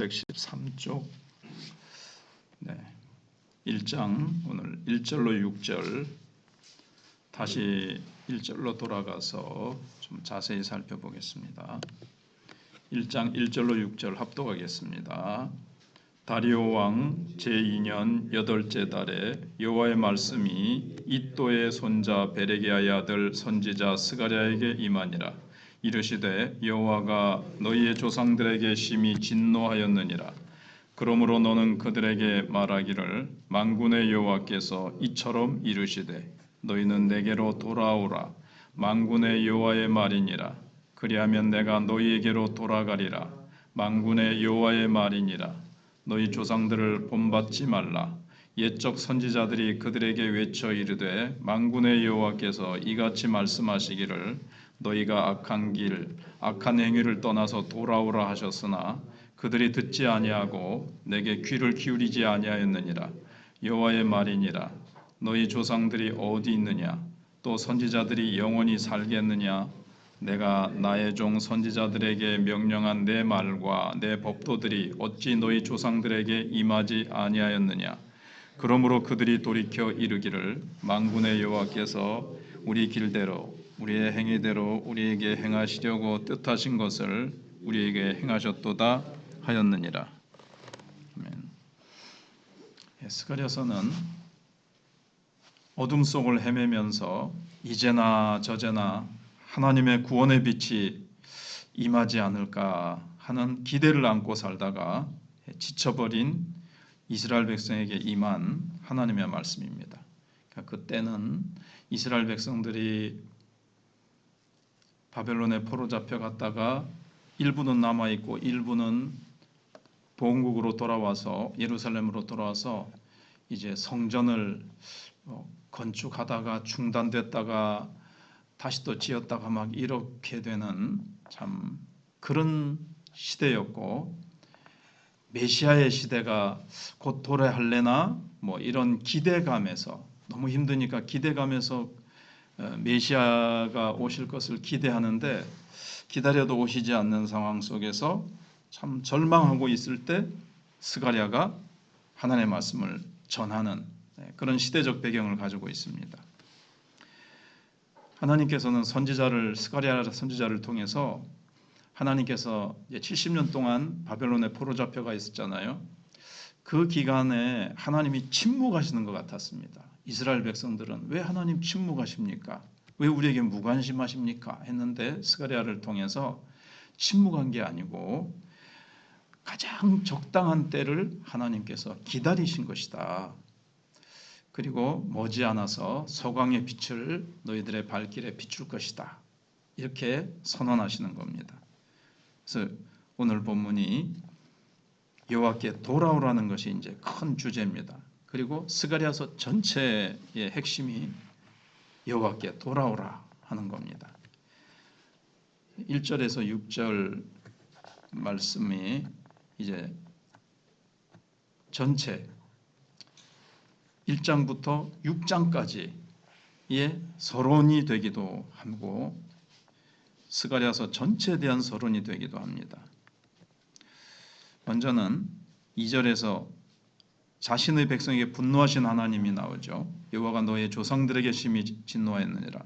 113쪽 1장 오늘 1절로 6절 다시 1절로 돌아가서 좀 자세히 살펴보겠습니다. 1장 1절로 6절 합독하겠습니다. 다리오 왕 제2년 8째 달에 여호와의 말씀이 이또의 손자 베레기야의 아들 선지자 스가랴에게 임하니라. 이르시되 여호와가 너희의 조상들에게 심히 진노하였느니라. 그러므로 너는 그들에게 말하기를 만군의 여호와께서 이처럼 이르시되 너희는 내게로 돌아오라. 만군의 여호와의 말이니라. 그리하면 내가 너희에게로 돌아가리라. 만군의 여호와의 말이니라. 너희 조상들을 본받지 말라. 옛적 선지자들이 그들에게 외쳐 이르되 만군의 여호와께서 이같이 말씀하시기를 너희가 악한 길, 악한 행위를 떠나서 돌아오라 하셨으나 그들이 듣지 아니하고 내게 귀를 기울이지 아니하였느니라. 여호와의 말이니라. 너희 조상들이 어디 있느냐? 또 선지자들이 영원히 살겠느냐? 내가 나의 종 선지자들에게 명령한 내 말과 내 법도들이 어찌 너희 조상들에게 임하지 아니하였느냐? 그러므로 그들이 돌이켜 이르기를 만군의 여호와께서 우리 길대로 우리의 행위대로 우리에게 행하시려고 뜻하신 것을 우리에게 행하셨도다 하였느니라. 아멘. 스가랴서는 어둠 속을 헤매면서 이제나 저제나 하나님의 구원의 빛이 임하지 않을까 하는 기대를 안고 살다가 지쳐버린 이스라엘 백성에게 임한 하나님의 말씀입니다. 그때는 이스라엘 백성들이 바벨론에 포로 잡혀갔다가 일부는 남아있고 일부는 본국으로 돌아와서 예루살렘으로 돌아와서 이제 성전을 건축하다가 중단됐다가 다시 또 지었다가 막 이렇게 되는 참 그런 시대였고 메시아의 시대가 곧 도래할래나 뭐 이런 기대감에서 너무 힘드니까 기대감에서 메시아가 오실 것을 기대하는데 기다려도 오시지 않는 상황 속에서 참 절망하고 있을 때 스가랴가 하나님의 말씀을 전하는 그런 시대적 배경을 가지고 있습니다. 하나님께서는 스가랴 선지자를 통해서 하나님께서 70년 동안 바벨론에 포로 잡혀가 있었잖아요. 그 기간에 하나님이 침묵하시는 것 같았습니다. 이스라엘 백성들은 왜 하나님 침묵하십니까? 왜 우리에게 무관심하십니까? 했는데 스가랴를 통해서 침묵한 게 아니고 가장 적당한 때를 하나님께서 기다리신 것이다. 그리고 머지않아서 서광의 빛을 너희들의 발길에 비출 것이다. 이렇게 선언하시는 겁니다. 그래서 오늘 본문이 여호와께 돌아오라는 것이 이제 큰 주제입니다. 그리고 스가랴서 전체의 핵심이 여호와께 돌아오라 하는 겁니다. 1절에서 6절 말씀이 이제 전체 1장부터 6장까지의 서론이 되기도 하고 스가랴서 전체에 대한 서론이 되기도 합니다. 먼저는 2절에서 자신의 백성에게 분노하신 하나님이 나오죠. 여호와가 너의 조상들에게 심히 진노하였느니라.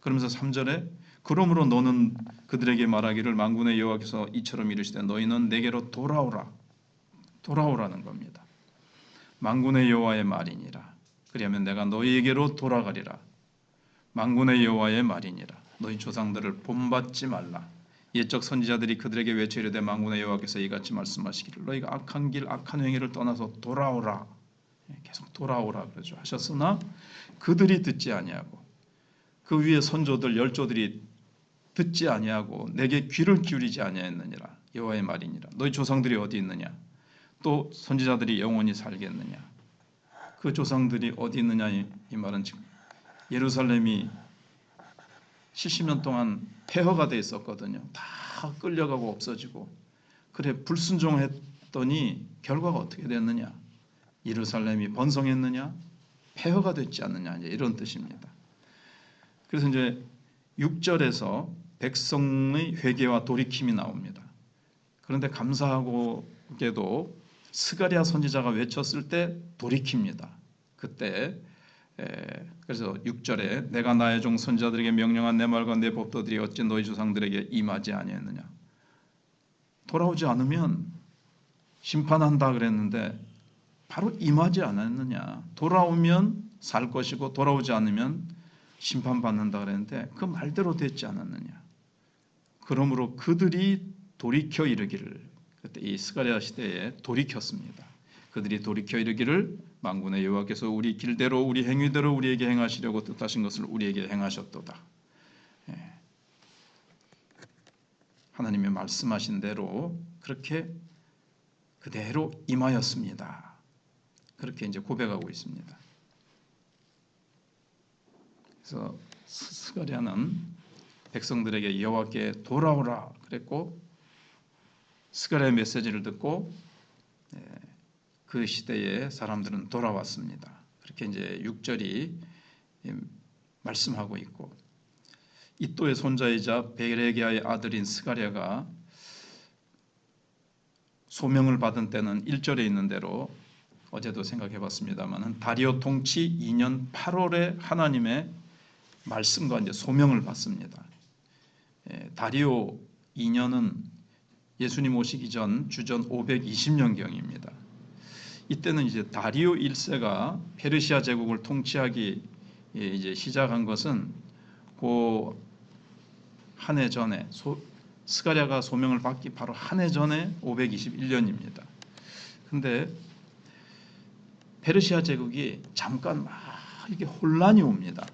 그러면서 3절에 그러므로 너는 그들에게 말하기를 만군의 여호와께서 이처럼 이르시되 너희는 내게로 돌아오라는 겁니다. 만군의 여호와의 말이니라. 그리하면 내가 너희에게로 돌아가리라. 만군의 여호와의 말이니라. 너희 조상들을 본받지 말라. 옛적 선지자들이 그들에게 외쳐 이르되 만군의 여호와께서 이같이 말씀하시기를 너희가 악한 길 악한 행위를 떠나서 돌아오라. 계속 돌아오라 그러죠. 하셨으나 그들이 듣지 아니하고 그 위에 선조들 열조들이 듣지 아니하고 내게 귀를 기울이지 아니하였느니라. 여호와의 말이니라. 너희 조상들이 어디 있느냐? 또 선지자들이 영원히 살겠느냐? 그 조상들이 어디 있느냐? 이 말은 지금 예루살렘이 70년 동안 폐허가 돼 있었거든요. 다 끌려가고 없어지고 그래 불순종했더니 결과가 어떻게 됐느냐? 예루살렘이 번성했느냐? 폐허가 됐지 않느냐? 이제 이런 뜻입니다. 그래서 이제 6절에서 백성의 회개와 돌이킴이 나옵니다. 그런데 감사하고 놀랍게도 스가랴 선지자가 외쳤을 때 돌이킵니다. 그때 그래서 6절에 내가 나의 종 선지자들에게 명령한 내 말과 내 법도들이 어찌 너희 조상들에게 임하지 아니했느냐. 돌아오지 않으면 심판한다 그랬는데 바로 임하지 않았느냐. 돌아오면 살 것이고 돌아오지 않으면 심판받는다 그랬는데 그 말대로 됐지 않았느냐. 그러므로 그들이 돌이켜 이르기를, 그때 이 스가랴 시대에 돌이켰습니다. 그들이 돌이켜 이르기를 만군의 여호와께서 우리 길대로 우리 행위대로 우리에게 행하시려고 뜻하신 것을 우리에게 행하셨도다. 하나님이 말씀하신 대로 그렇게 그대로 임하였습니다. 그렇게 이제 고백하고 있습니다. 그래서 스가랴는 백성들에게 여호와께 돌아오라 그랬고, 스가랴의 메시지를 듣고 그 시대의 사람들은 돌아왔습니다. 그렇게 이제 6절이 말씀하고 있고, 이또의 손자이자 베레기야의 아들인 스가랴가 소명을 받은 때는 1절에 있는 대로 어제도 생각해 봤습니다만 다리오 통치 2년 8월에 하나님의 말씀과 이제 소명을 받습니다. 다리오 2년은 예수님 오시기 전 주전 520년경입니다. 이때는 이제 다리오 1세가 페르시아 제국을 통치하기 이제 시작한 것은 그 한 해 전에 스가랴가 소명을 받기 바로 한 해 전에 521년입니다. 근데 페르시아 제국이 잠깐 막 이렇게 혼란이 옵니다.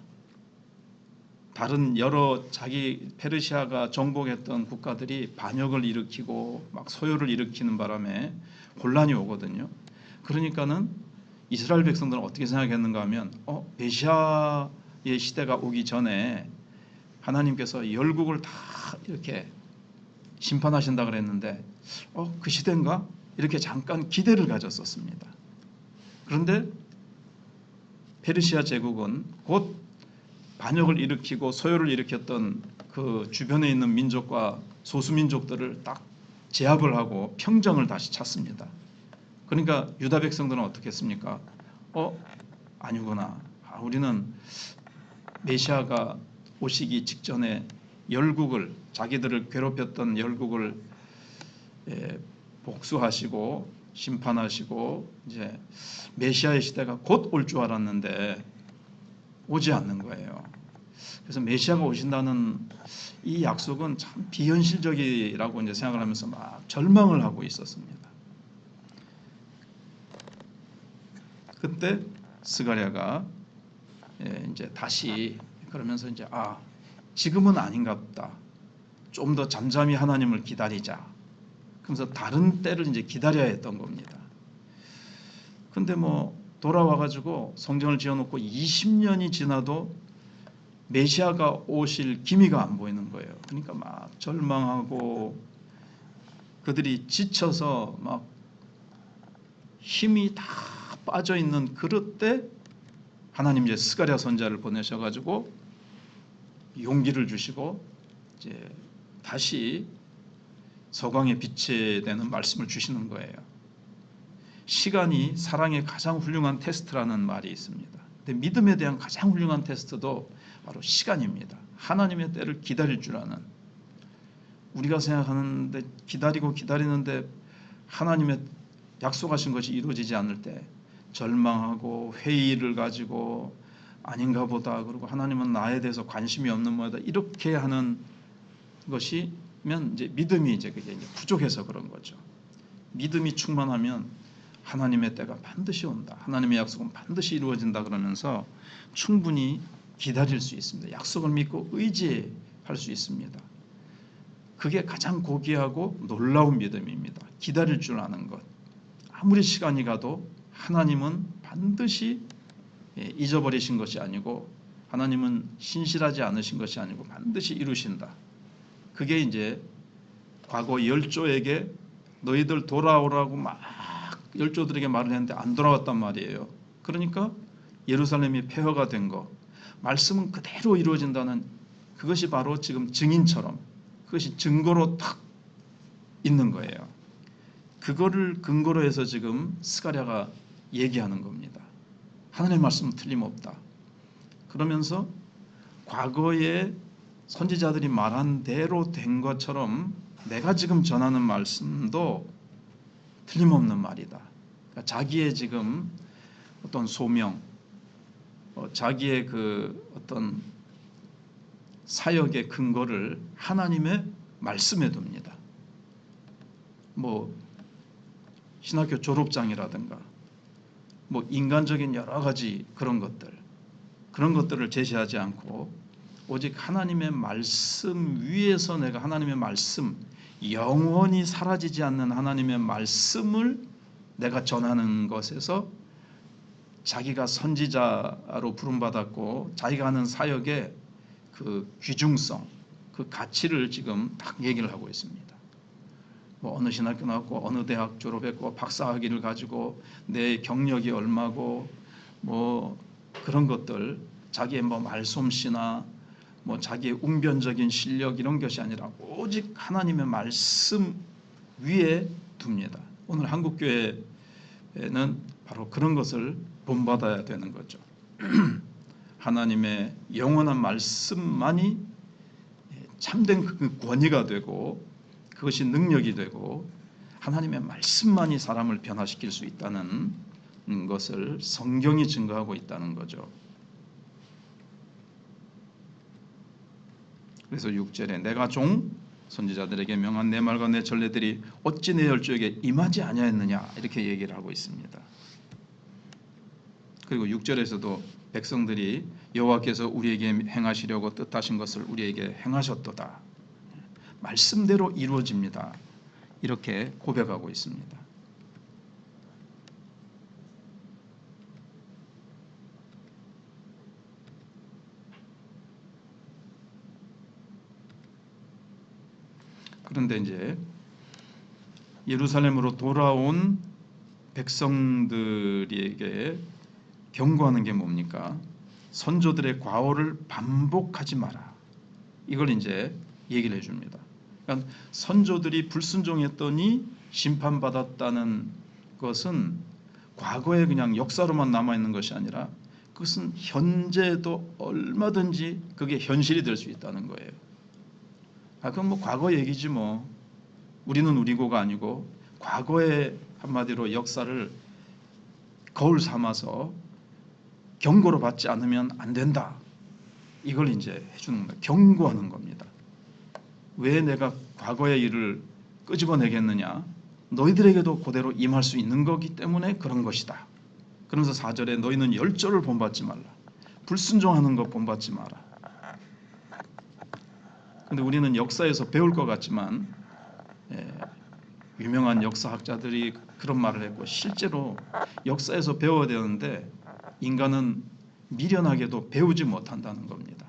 다른 여러 자기 페르시아가 정복했던 국가들이 반역을 일으키고 막 소요를 일으키는 바람에 혼란이 오거든요. 그러니까는 이스라엘 백성들은 어떻게 생각했는가 하면 메시아의 시대가 오기 전에 하나님께서 열국을 다 이렇게 심판하신다 그랬는데 그 시대인가? 이렇게 잠깐 기대를 가졌었습니다. 그런데 페르시아 제국은 곧 반역을 일으키고 소요를 일으켰던 그 주변에 있는 민족과 소수민족들을 딱 제압을 하고 평정을 다시 찾습니다. 그러니까 유다 백성들은 어떻게 했습니까? 아니구나. 우리는 메시아가 오시기 직전에 열국을, 자기들을 괴롭혔던 열국을 복수하시고 심판하시고 이제 메시아의 시대가 곧 올 줄 알았는데 오지 않는 거예요. 그래서 메시아가 오신다는 이 약속은 참 비현실적이라고 이제 생각을 하면서 막 절망을 하고 있었습니다. 그때 스가랴가 이제 다시 그러면서 이제 지금은 아닌가 보다. 좀 더 잠잠히 하나님을 기다리자. 그러면서 다른 때를 이제 기다려야 했던 겁니다. 근데 돌아와가지고 성전을 지어놓고 20년이 지나도 메시아가 오실 기미가 안 보이는 거예요. 그러니까 막 절망하고 그들이 지쳐서 막 힘이 다 빠져 있는 그럴 때 하나님 이제 스가랴 선지자를 보내셔가지고 용기를 주시고 이제 다시 서광의 빛이 되는 말씀을 주시는 거예요. 시간이 사랑의 가장 훌륭한 테스트라는 말이 있습니다. 근데 믿음에 대한 가장 훌륭한 테스트도 바로 시간입니다. 하나님의 때를 기다릴 줄 아는, 우리가 생각하는데 기다리는데 하나님의 약속하신 것이 이루어지지 않을 때 절망하고 회의를 가지고 아닌가 보다, 그리고 하나님은 나에 대해서 관심이 없는 모양이다, 이렇게 하는 것이면 이제 믿음이 이제 그게 이제 부족해서 그런 거죠. 믿음이 충만하면 하나님의 때가 반드시 온다, 하나님의 약속은 반드시 이루어진다 그러면서 충분히 기다릴 수 있습니다. 약속을 믿고 의지할 수 있습니다. 그게 가장 고귀하고 놀라운 믿음입니다. 기다릴 줄 아는 것. 아무리 시간이 가도 하나님은 반드시 잊어버리신 것이 아니고, 하나님은 신실하지 않으신 것이 아니고 반드시 이루신다. 그게 이제 과거 열조에게 너희들 돌아오라고 막 열조들에게 말을 했는데 안 돌아왔단 말이에요. 그러니까 예루살렘이 폐허가 된 거, 말씀은 그대로 이루어진다는 그것이 바로 지금 증인처럼, 그것이 증거로 딱 있는 거예요. 그거를 근거로 해서 지금 스가랴가 얘기하는 겁니다. 하나님의 말씀은 틀림없다. 그러면서 과거에 선지자들이 말한 대로 된 것처럼 내가 지금 전하는 말씀도 틀림없는 말이다. 그러니까 자기의 지금 어떤 소명, 자기의 그 어떤 사역의 근거를 하나님의 말씀에 둡니다. 뭐 신학교 졸업장이라든가 뭐 인간적인 여러 가지 그런 것들을 제시하지 않고 오직 하나님의 말씀 위에서 내가 하나님의 말씀, 영원히 사라지지 않는 하나님의 말씀을 내가 전하는 것에서 자기가 선지자로 부름받았고 자기가 하는 사역의 그 귀중성, 그 가치를 지금 딱 얘기를 하고 있습니다. 뭐 어느 신학교 나왔고 어느 대학 졸업했고 박사학위를 가지고 내 경력이 얼마고 뭐 그런 것들, 자기의 뭐 말솜씨나 뭐 자기의 웅변적인 실력 이런 것이 아니라 오직 하나님의 말씀 위에 둡니다. 오늘 한국교회는 바로 그런 것을 본받아야 되는 거죠. 하나님의 영원한 말씀만이 참된 그 권위가 되고 그것이 능력이 되고 하나님의 말씀만이 사람을 변화시킬 수 있다는 것을 성경이 증거하고 있다는 거죠. 그래서 6절에 내가 종 선지자들에게 명한 내 말과 내 전례들이 어찌 내 열조에게 임하지 아니하였느냐 이렇게 얘기를 하고 있습니다. 그리고 6절에서도 백성들이 여호와께서 우리에게 행하시려고 뜻하신 것을 우리에게 행하셨도다. 말씀대로 이루어집니다. 이렇게 고백하고 있습니다. 그런데 이제 예루살렘으로 돌아온 백성들에게 경고하는 게 뭡니까? 선조들의 과오를 반복하지 마라. 이걸 이제 얘기를 해줍니다. 그러니까 선조들이 불순종했더니 심판받았다는 것은 과거에 그냥 역사로만 남아있는 것이 아니라 그것은 현재도 얼마든지 그게 현실이 될 수 있다는 거예요. 그건 뭐 과거 얘기지 뭐. 우리는 우리고가 아니고 과거의 한마디로 역사를 거울 삼아서 경고로 받지 않으면 안 된다. 이걸 이제 해주는 겁니다. 경고하는 겁니다. 왜 내가 과거의 일을 끄집어내겠느냐? 너희들에게도 그대로 임할 수 있는 거기 때문에 그런 것이다. 그러면서 4절에 너희는 열조를 본받지 말라. 불순종하는 것 본받지 마라. 근데 우리는 역사에서 배울 것 같지만 유명한 역사학자들이 그런 말을 했고 실제로 역사에서 배워야 되는데 인간은 미련하게도 배우지 못한다는 겁니다.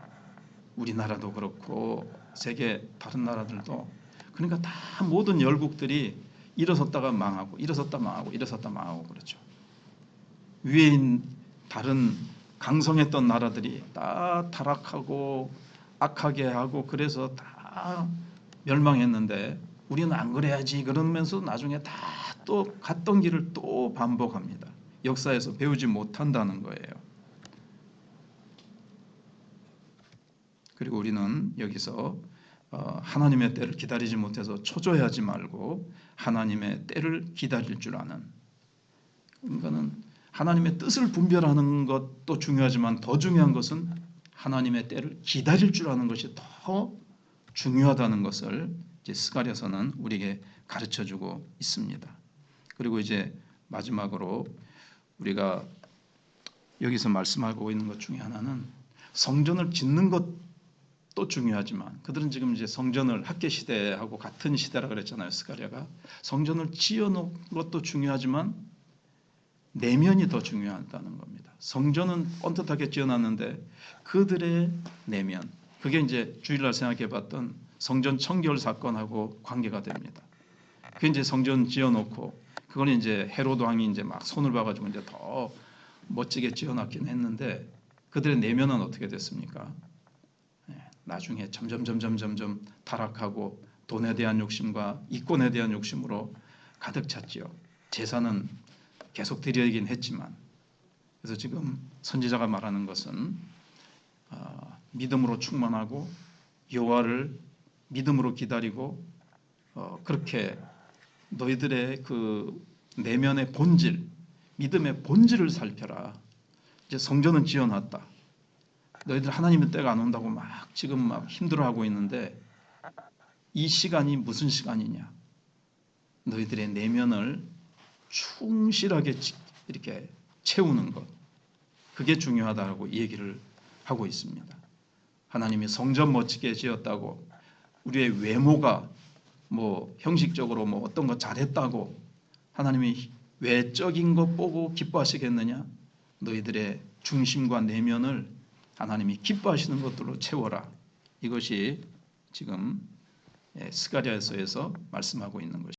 우리나라도 그렇고 세계 다른 나라들도 그러니까 다 모든 열국들이 일어섰다가 망하고 일어섰다 망하고 일어섰다 망하고 그렇죠. 위에 있는 다른 강성했던 나라들이 다 타락하고 악하게 하고 그래서 다 멸망했는데 우리는 안 그래야지 그러면서 나중에 다 또 갔던 길을 또 반복합니다. 역사에서 배우지 못한다는 거예요. 그리고 우리는 여기서 하나님의 때를 기다리지 못해서 초조해하지 말고 하나님의 때를 기다릴 줄 아는, 그러니까는 하나님의 뜻을 분별하는 것도 중요하지만 더 중요한 것은 하나님의 때를 기다릴 줄 아는 것이 더 중요하다는 것을 이제 스가랴서는 우리에게 가르쳐주고 있습니다. 그리고 이제 마지막으로 우리가 여기서 말씀하고 있는 것 중에 하나는 성전을 짓는 것도 중요하지만 그들은 지금 이제 성전을 학계 시대하고 같은 시대라 그랬잖아요. 스가랴가 성전을 지어놓은 것도 중요하지만 내면이 더 중요하다는 겁니다. 성전은 뻔듯하게 지어놨는데 그들의 내면, 그게 이제 주일날 생각해봤던 성전 청결 사건하고 관계가 됩니다. 그 이제 성전 지어놓고 그건 이제 헤로드 왕이 이제 막 손을 봐가지고 이제 더 멋지게 지어놨긴 했는데 그들의 내면은 어떻게 됐습니까? 나중에 점점 타락하고 돈에 대한 욕심과 이권에 대한 욕심으로 가득 찼지요. 제사는 계속 드려야긴 했지만, 그래서 지금 선지자가 말하는 것은 믿음으로 충만하고 여호와를 믿음으로 기다리고 그렇게 너희들의 그 내면의 본질, 믿음의 본질을 살펴라. 이제 성전은 지어놨다. 너희들 하나님의 때가 안 온다고 지금 막 힘들어하고 있는데 이 시간이 무슨 시간이냐? 너희들의 내면을 충실하게 이렇게 채우는 것, 그게 중요하다고 얘기를 하고 있습니다. 하나님이 성전 멋지게 지었다고 우리의 외모가 뭐 형식적으로 뭐 어떤 거 잘했다고 하나님이 외적인 것 보고 기뻐하시겠느냐? 너희들의 중심과 내면을 하나님이 기뻐하시는 것들로 채워라. 이것이 지금 스가랴서에서 말씀하고 있는 것입니다.